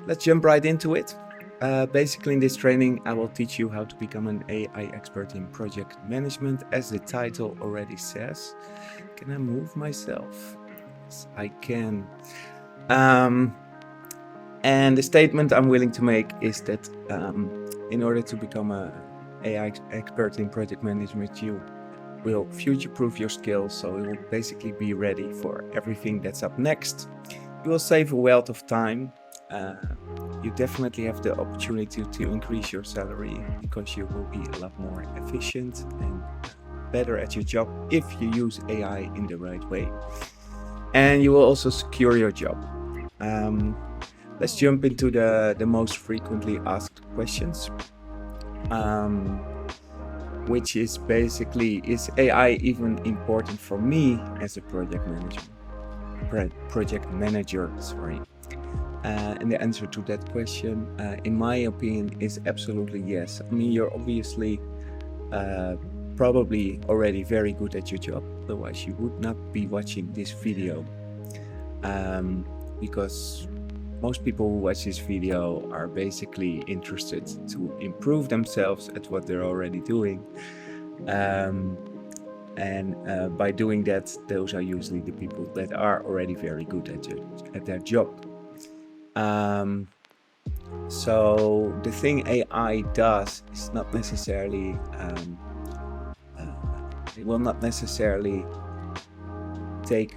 let's jump right into it. Basically, in this training, I will teach you how to become an AI expert in project management, as the title already says. Can I move myself? Yes, I can. And the statement I'm willing to make is that in order to become an AI expert in project management, you will future-proof your skills, so you will basically be ready for everything that's up next. You will save a wealth of time. You definitely have the opportunity to increase your salary because you will be a lot more efficient and better at your job if you use AI in the right way. And you will also secure your job. Let's jump into the most frequently asked questions, which is basically, is AI even important for me as a project manager? And the answer to that question, in my opinion, is absolutely yes. I mean, you're obviously probably already very good at your job, otherwise you would not be watching this video, because most people who watch this video are basically interested to improve themselves at what they're already doing. And by doing that, those are usually the people that are already very good at their job. So the thing AI does is not necessarily, it will not necessarily take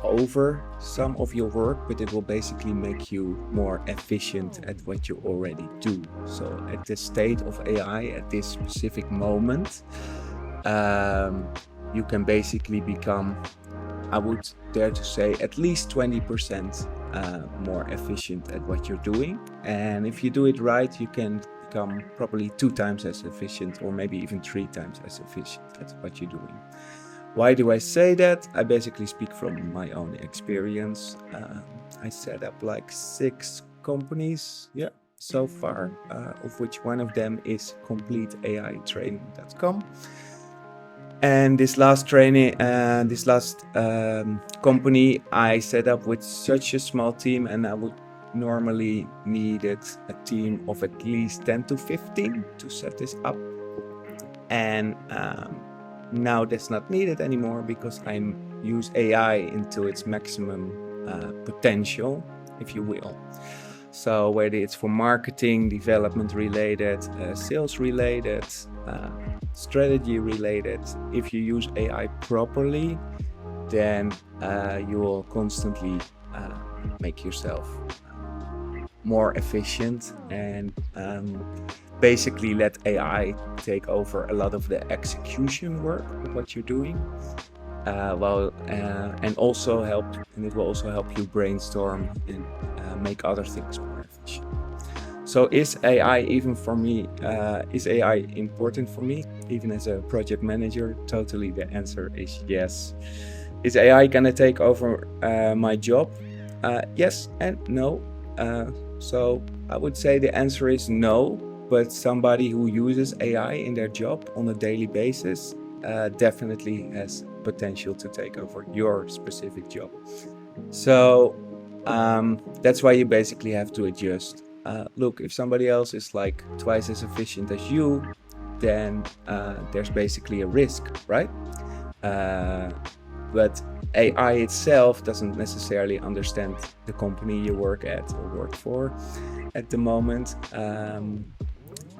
over some of your work, but it will basically make you more efficient at what you already do. So at the state of AI at this specific moment, you can basically become, I would dare to say, at least 20% more efficient at what you're doing. And if you do it right, you can become probably 2 times as efficient, or maybe even 3 times as efficient at what you're doing. Why do I say that? I basically speak from my own experience. I set up like 6 companies, so far, of which one of them is completeaitraining.com. And this last company I set up with such a small team, and I would normally needed a team of at least 10 to 15 to set this up. And now that's not needed anymore because I use AI into its maximum potential, if you will. So whether it's for marketing, development related, sales related, strategy related, if you use AI properly, then you will constantly make yourself more efficient and basically let AI take over a lot of the execution work of what you're doing, and also it will also help you brainstorm and make other things more efficient. So is AI even for me, is AI important for me, even as a project manager? Totally, the answer is yes. Is AI gonna take over my job? Yes and no. So I would say the answer is no, but somebody who uses AI in their job on a daily basis definitely has potential to take over your specific job. So that's why you basically have to adjust. Look, if somebody else is like twice as efficient as you, then there's basically a risk, right? But AI itself doesn't necessarily understand the company you work at or work for at the moment.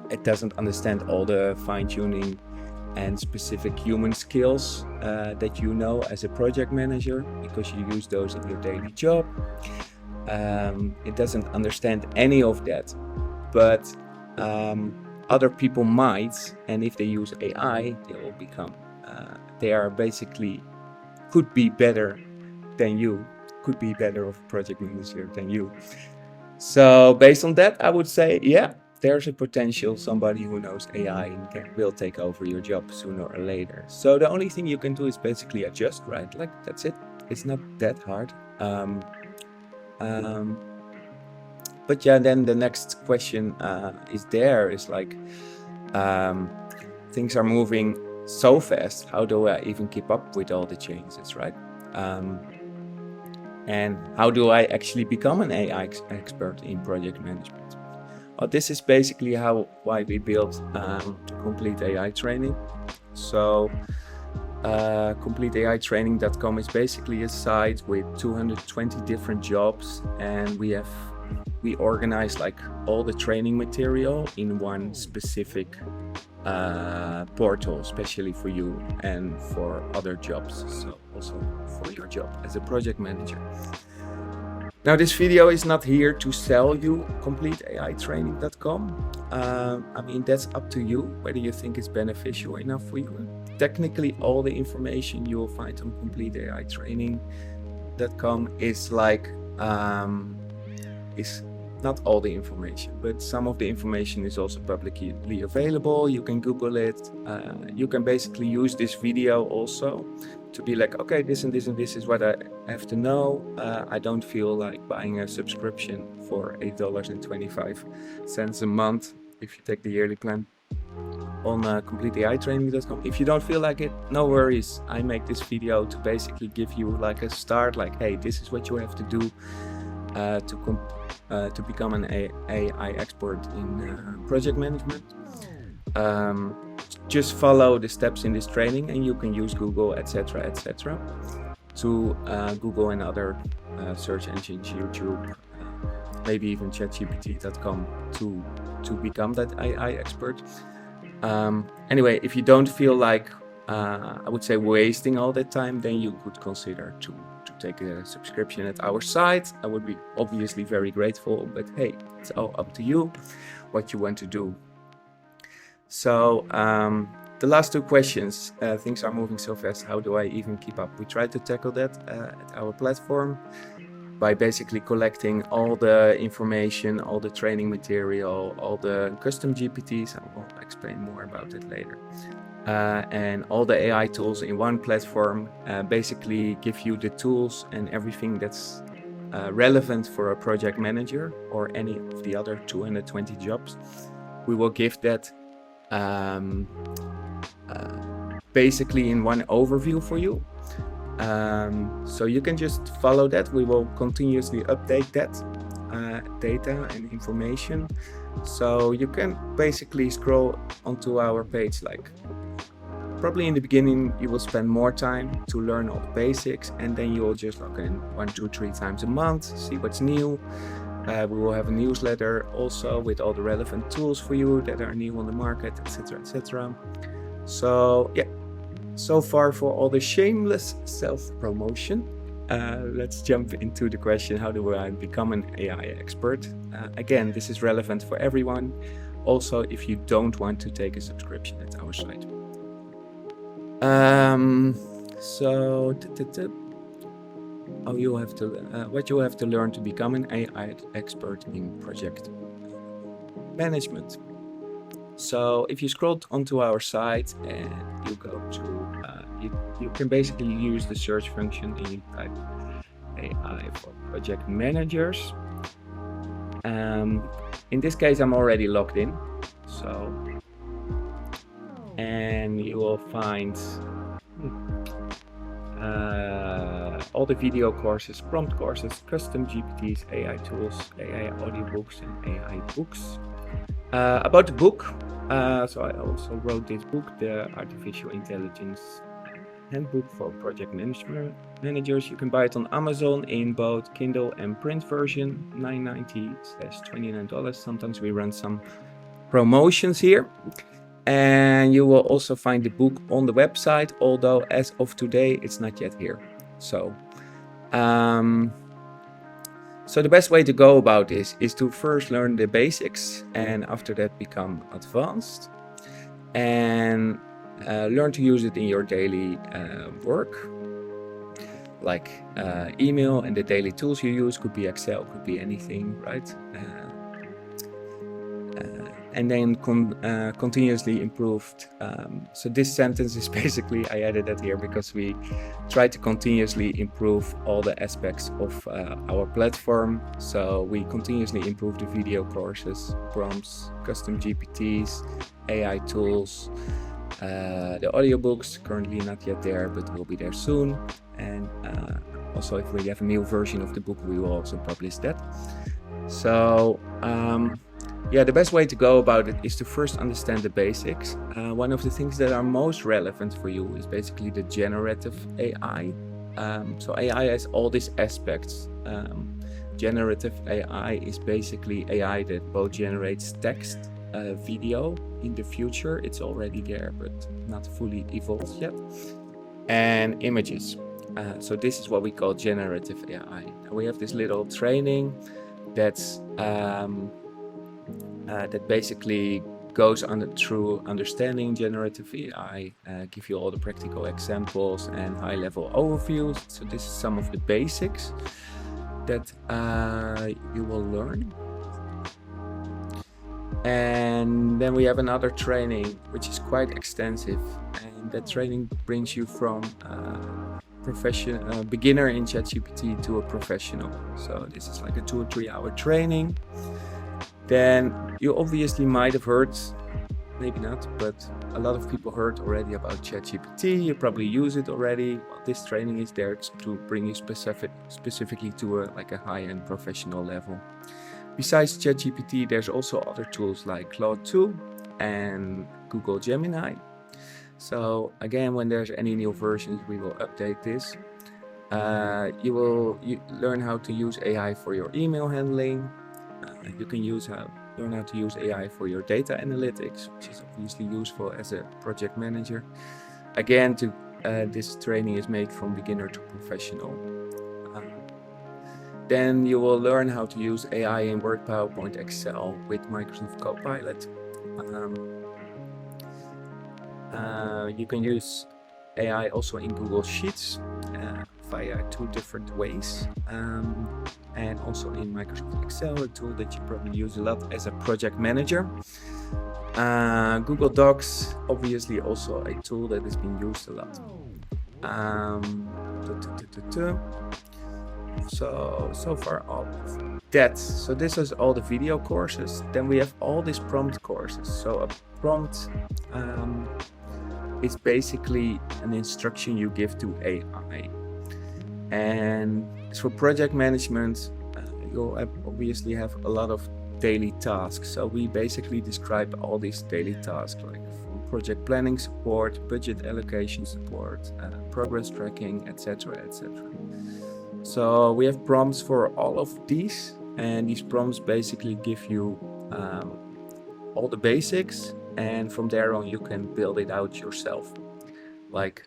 It doesn't understand all the fine-tuning and specific human skills that you know as a project manager, because you use those in your daily job. It doesn't understand any of that, but other people might, and if they use AI, they will become, they are basically, could be better than you, could be better of a project manager than you. So based on that, I would say, yeah, there's a potential somebody who knows AI will take over your job sooner or later. So the only thing you can do is basically adjust, right? Like, that's it. It's not that hard. But yeah, then the next question is like, things are moving so fast. How do I even keep up with all the changes, right? And how do I actually become an AI expert in project management? Well, this is basically why we built Complete AI Training. So CompleteAItraining.com is basically a site with 220 different jobs, and we organize like all the training material in one specific portal, especially for you and for other jobs, so also for your job as a project manager. Now, this video is not here to sell you CompleteAItraining.com. I mean, that's up to you whether you think it's beneficial enough for you. Technically, all the information you will find on CompleteAItraining.com is like is not all the information, but some of the information is also publicly available. You can Google it. You can basically use this video also to be like, okay, this and this and this is what I have to know. I don't feel like buying a subscription for $8.25 a month if you take the yearly plan on CompleteAItraining.com. If you don't feel like it, no worries. I make this video to basically give you like a start, like, hey, this is what you have to do to become an AI expert in project management. Just follow the steps in this training, and you can use Google, etc., to Google and other search engines, YouTube, maybe even chatgpt.com to become that AI expert. Anyway, if you don't feel like I would say wasting all that time, then you could consider to take a subscription at our site. I would be obviously very grateful, but hey, it's all up to you what you want to do. So the last two questions, things are moving so fast, how do I even keep up? We try to tackle that at our platform by basically collecting all the information, all the training material, all the custom GPTs. I will explain more about it later. And all the AI tools in one platform basically give you the tools and everything that's relevant for a project manager or any of the other 220 jobs. We will give that basically in one overview for you. So you can just follow that. We will continuously update that data and information. So you can basically scroll onto our page, like probably in the beginning you will spend more time to learn all the basics, and then you will just log in 1, 2, 3 times a month, see what's new. We will have a newsletter also with all the relevant tools for you that are new on the market, etc. So yeah, so far for all the shameless self-promotion. Let's jump into the question, how do I become an AI expert? Again, this is relevant for everyone. Also, if you don't want to take a subscription at our site. What you have to learn to become an AI expert in project management. So if you scroll onto our site and you go to, you can basically use the search function and you type AI for project managers. In this case, I'm already logged in. So, and you will find all the video courses, prompt courses, custom GPTs, AI tools, AI audiobooks, and AI books. About the book, so I also wrote this book, the Artificial Intelligence Handbook for Project Managers. You can buy it on Amazon in both Kindle and print version, $9.90/$29. Sometimes we run some promotions here. And you will also find the book on the website, although as of today, it's not yet here. So the best way to go about this is to first learn the basics and after that become advanced and learn to use it in your daily work, like email and the daily tools you use. Could be Excel, could be anything, right? And then continuously improved. So this sentence is basically, I added that here because we try to continuously improve all the aspects of our platform. So we continuously improve the video courses, prompts, custom GPTs, AI tools, the audiobooks, currently not yet there, but will be there soon. And Also, if we have a new version of the book, we will also publish that. So yeah, the best way to go about it is to first understand the basics. One of the things that are most relevant for you is basically the generative AI. So AI has all these aspects. Generative AI is basically AI that both generates text, video. In the future, it's already there, but not fully evolved yet, and images. So this is what we call generative AI. And we have this little training that's that basically goes through understanding generative AI, give you all the practical examples and high-level overviews. So this is some of the basics that you will learn. And then we have another training which is quite extensive, and that training brings you from beginner in ChatGPT to a professional. So this is like a 2 or 3 hour training. Then you obviously might have heard, maybe not, but a lot of people heard already about ChatGPT. You probably use it already. Well, this training is there to bring you specifically to a high-end professional level. Besides ChatGPT, there's also other tools like Claude 2 and Google Gemini. So again, when there's any new versions, we will update this. You will learn how to use AI for your email handling. You can learn how to use AI for your data analytics, which is obviously useful as a project manager. Again, this training is made from beginner to professional. Then you will learn how to use AI in Word, PowerPoint, Excel with Microsoft Copilot. You can use AI also in Google Sheets via 2 different ways, and also in Microsoft Excel, a tool that you probably use a lot as a project manager. Google Docs, obviously also a tool that has been used a lot. So far all of that. So this is all the video courses. Then we have all these prompt courses. So a prompt is basically an instruction you give to AI. And for project management, you'll obviously have a lot of daily tasks. So we basically describe all these daily tasks, like from project planning support, budget allocation support, progress tracking, etc., etc. So we have prompts for all of these, and these prompts basically give you all the basics, and from there on you can build it out yourself. Like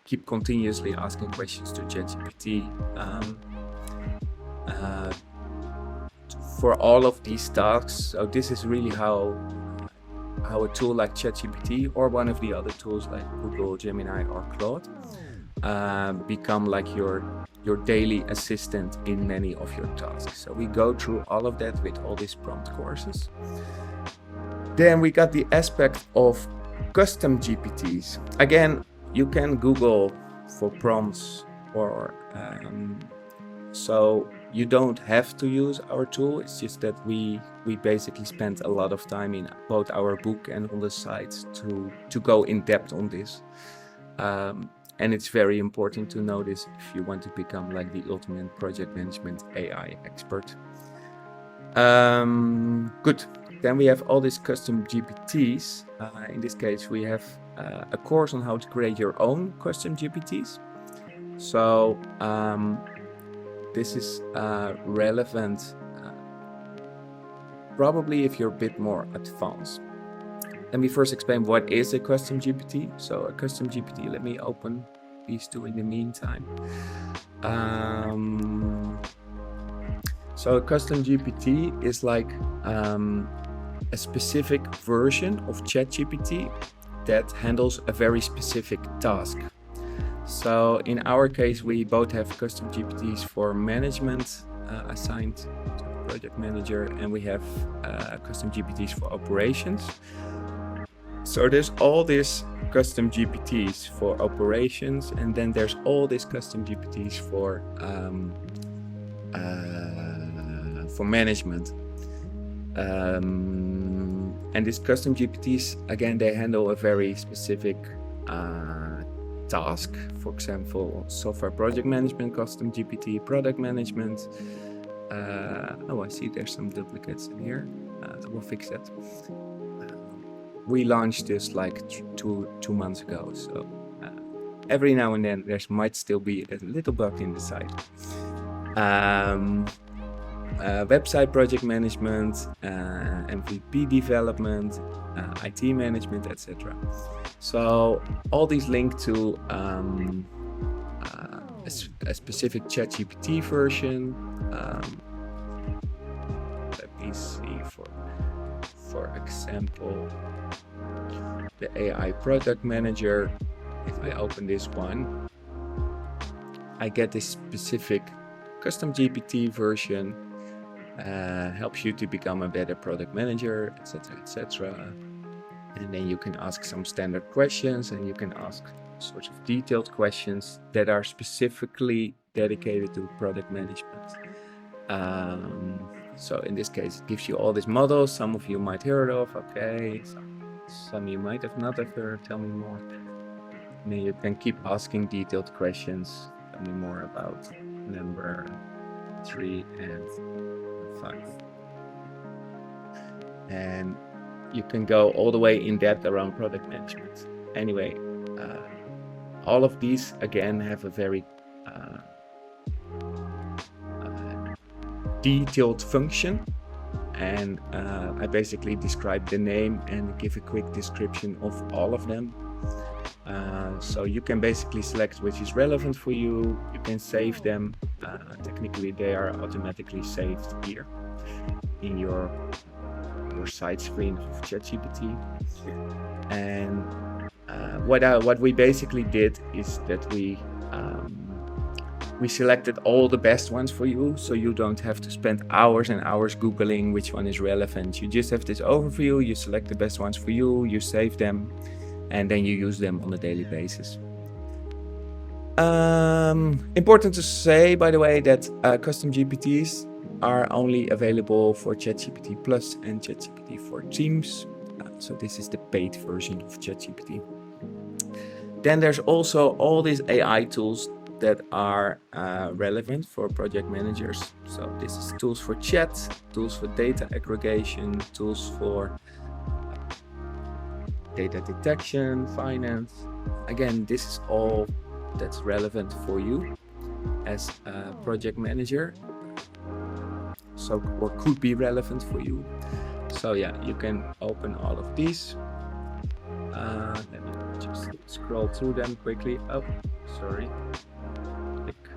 keep continuously asking questions to ChatGPT for all of these tasks. So this is really how a tool like ChatGPT or one of the other tools like Google Gemini or Claude become like your daily assistant in many of your tasks. So we go through all of that with all these prompt courses. Then we got the aspect of custom GPTs. Again, you can Google for prompts, or so you don't have to use our tool. It's just that we basically spent a lot of time in both our book and on the site to go in depth on this. And it's very important to know this if you want to become like the ultimate project management AI expert. Good. Then we have all these custom GPTs. In this case, we have a course on how to create your own custom GPTs. So this is relevant probably if you're a bit more advanced. Let me first explain what is a custom GPT. So a custom GPT, let me open these two in the meantime. So a custom GPT is like a specific version of ChatGPT that handles a very specific task. So in our case, we both have custom GPTs for management assigned to the project manager, and we have custom GPTs for operations. So there's all these custom GPTs for operations, and then there's all these custom GPTs for management. And these custom GPTs, again, they handle a very specific task, for example, software project management, custom GPT, product management. Oh, I see there's some duplicates in here. We'll fix that. We launched this like two months ago, so every now and then there might still be a little bug in the site. Website project management, MVP development, IT management, etc. So all these link to a specific ChatGPT version. Let me see, for example, the AI product manager. If I open this one, I get this specific custom GPT version. Helps you to become a better product manager, etc., etc. And then you can ask some standard questions, and you can ask sorts of detailed questions that are specifically dedicated to product management. So in this case, it gives you all these models. Some of you might heard of, okay. Some you might have not have heard. Tell me more. And then you can keep asking detailed questions. Tell me more about number 3 and 5. And you can go all the way in depth around product management. Anyway, all of these again have a very detailed function, and I basically describe the name and give a quick description of all of them. So you can basically select which is relevant for you. You can save them. Technically, they are automatically saved here in your side screen of ChatGPT. And what we basically did is that we selected all the best ones for you, so you don't have to spend hours and hours Googling which one is relevant. You just have this overview, you select the best ones for you, you save them, and then you use them on a daily basis. Important to say, by the way, that custom GPTs are only available for ChatGPT Plus and ChatGPT for Teams. So this is the paid version of ChatGPT. Then there's also all these AI tools that are relevant for project managers. So this is tools for chat, tools for data aggregation, tools for data detection, finance. Again, this is all that's relevant for you as a project manager. So, or could be relevant for you. So yeah, you can open all of these. Let me just scroll through them quickly. Oh, sorry. Click.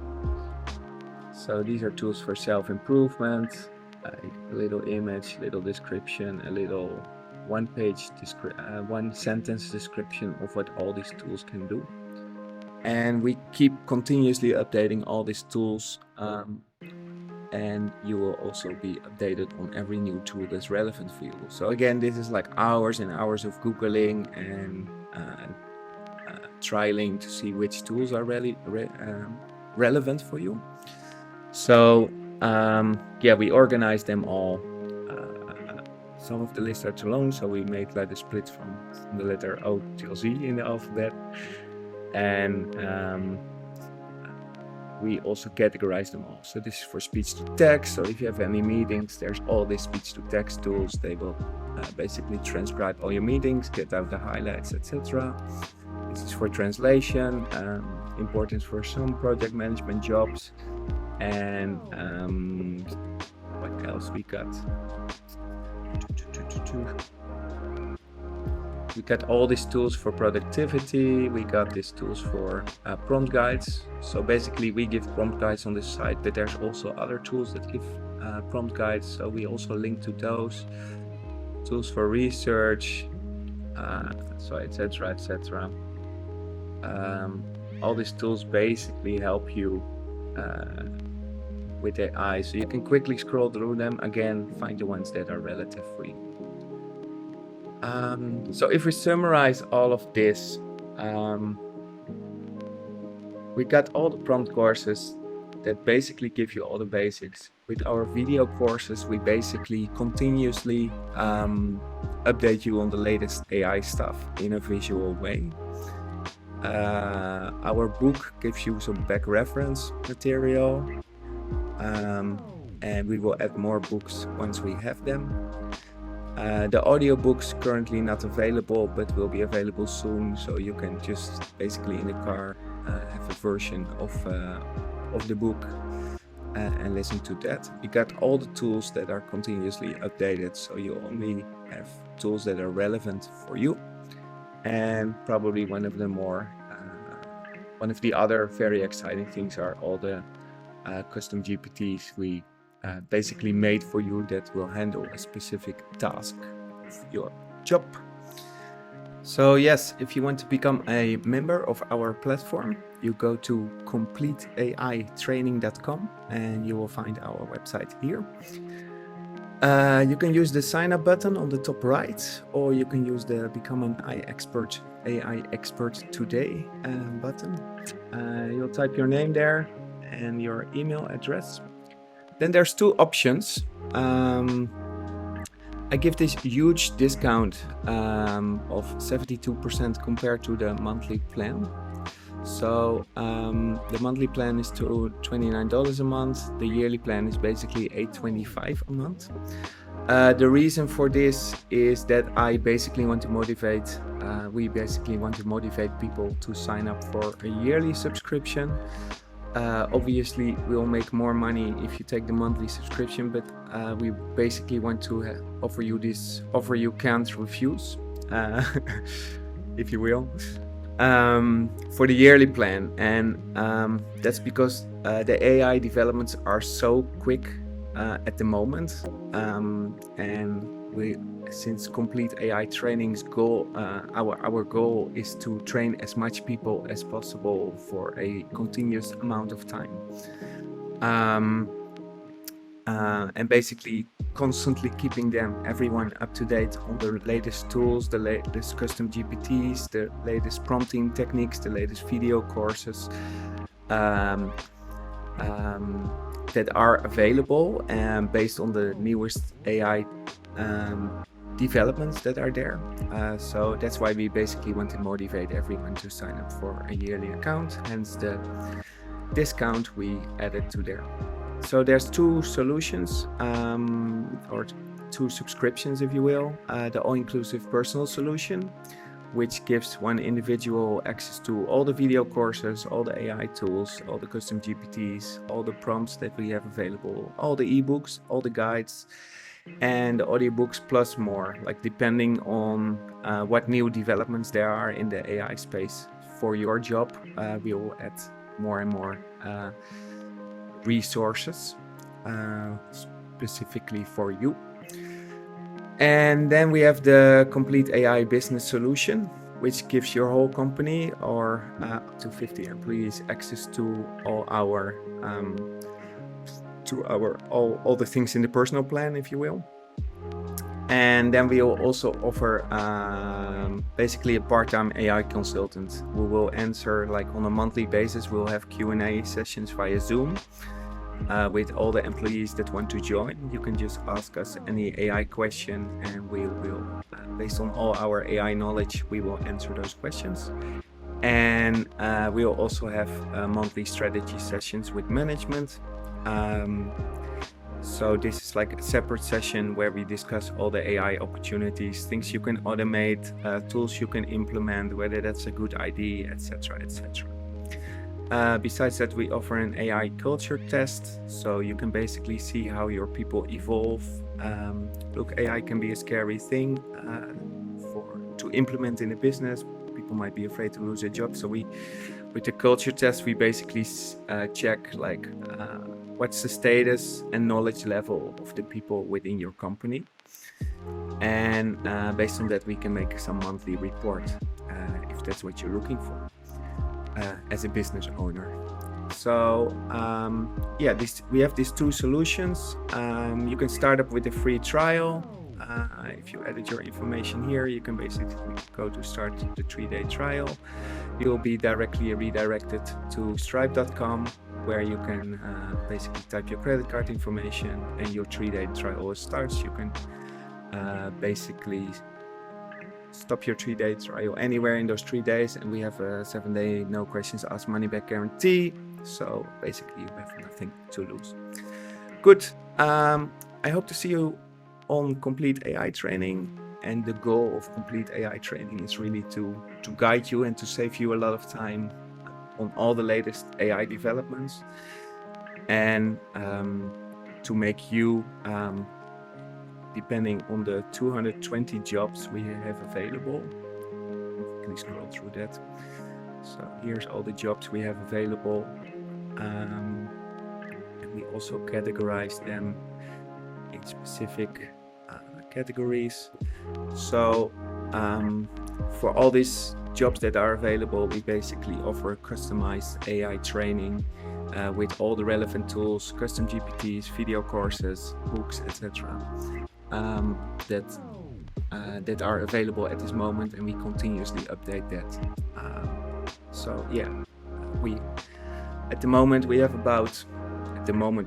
So these are tools for self-improvement. A little image, little description, a little one sentence description of what all these tools can do. And we keep continuously updating all these tools. And you will also be updated on every new tool that's relevant for you. So again, this is like hours and hours of Googling and trialing to see which tools are really relevant for you. So yeah, we organized them all. Some of the lists are too long, so we made like a split from the letter O till Z in the alphabet. And we also categorize them all. So this is for speech to text. So if you have any meetings, there's all these speech to text tools. They will basically transcribe all your meetings, get out the highlights, etc. This is for translation, important for some project management jobs. And what else we got? We got all these tools for productivity. We got these tools for prompt guides. So basically we give prompt guides on this site, but there's also other tools that give prompt guides. So we also link to those tools for research, so etc., etc. All these tools basically help you with AI. So you can quickly scroll through them. Again, find the ones that are relative for you. So if we summarize all of this, we got all the prompt courses that basically give you all the basics. With our video courses, we basically continuously update you on the latest AI stuff in a visual way. Our book gives you some back reference material, and we will add more books once we have them. The audiobooks currently not available, but will be available soon, so you can just basically in the car have a version of the book and listen to that. We got all the tools that are continuously updated, so you only have tools that are relevant for you. And probably one of the other very exciting things are all the custom GPTs we basically made for you that will handle a specific task of your job. So yes, if you want to become a member of our platform, you go to completeaitraining.com and you will find our website here. You can use the sign up button on the top right, or you can use the become an AI expert today button. You'll type your name there and your email address. Then there's two options. I give this huge discount of 72% compared to the monthly plan. So the monthly plan is to $29 a month. The yearly plan is basically $825 a month. The reason for this is that I basically want to motivate, we basically want to motivate people to sign up for a yearly subscription. Obviously, we'll make more money if you take the monthly subscription, but we basically want to offer you this offer you can't refuse, if you will, for the yearly plan. And that's because the AI developments are so quick at the moment, and since Complete AI Training's goal, our goal is to train as much people as possible for a continuous amount of time, and basically constantly keeping everyone up to date on the latest tools, the latest custom GPTs, the latest prompting techniques, the latest video courses that are available and based on the newest AI developments that are there. So that's why we basically want to motivate everyone to sign up for a yearly account, hence the discount we added to there. So there's two solutions, or two subscriptions, if you will. The all-inclusive personal solution, which gives one individual access to all the video courses, all the AI tools, all the custom GPTs, all the prompts that we have available, all the ebooks, all the guides, and the audiobooks plus more, like depending on what new developments there are in the AI space for your job. We will add more and more resources specifically for you. And then we have the Complete AI Business Solution, which gives your whole company or up to 50 employees access to all our all the things in the personal plan, if you will. And then we will also offer basically a part-time AI consultant who will answer, like on a monthly basis. We'll have Q&A sessions via Zoom with all the employees that want to join. You can just ask us any AI question, and we will, based on all our AI knowledge, we will answer those questions. And we'll also have monthly strategy sessions with management. So this is like a separate session where we discuss all the AI opportunities, things you can automate, tools you can implement, whether that's a good idea, etc., etc. Besides that, we offer an AI culture test, so you can basically see how your people evolve. Look, AI can be a scary thing to implement in a business. People might be afraid to lose their job. So with the culture test, we basically check like what's the status and knowledge level of the people within your company. And based on that, we can make some monthly report if that's what you're looking for as a business owner. So yeah, we have these two solutions. You can start up with a free trial. If you added your information here, you can basically go to start the 3-day trial. You'll be directly redirected to stripe.com, where you can basically type your credit card information and your 3-day trial starts. You can basically stop your 3-day trial anywhere in those 3 days, and we have a 7-day no questions asked money back guarantee. So basically, you have nothing to lose. Good. I hope to see you on Complete AI training. And the goal of Complete AI training is really to guide you and to save you a lot of time on all the latest AI developments, and to make you, depending on the 220 jobs we have available. Please scroll through that. So here's all the jobs we have available. And we also categorize them in specific categories. So for all these jobs that are available, we basically offer customized AI training with all the relevant tools, custom GPTs, video courses, books, etc. That are available at this moment, and we continuously update that. So yeah, at the moment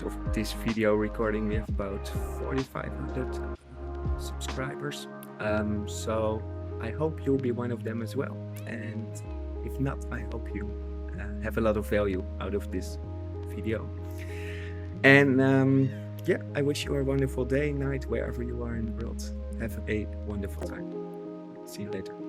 of this video recording, we have about 4,500 subscribers. So I hope you'll be one of them as well. And if not, I hope you have a lot of value out of this video. And yeah, I wish you a wonderful day, night, wherever you are in the world. Have a wonderful time. See you later.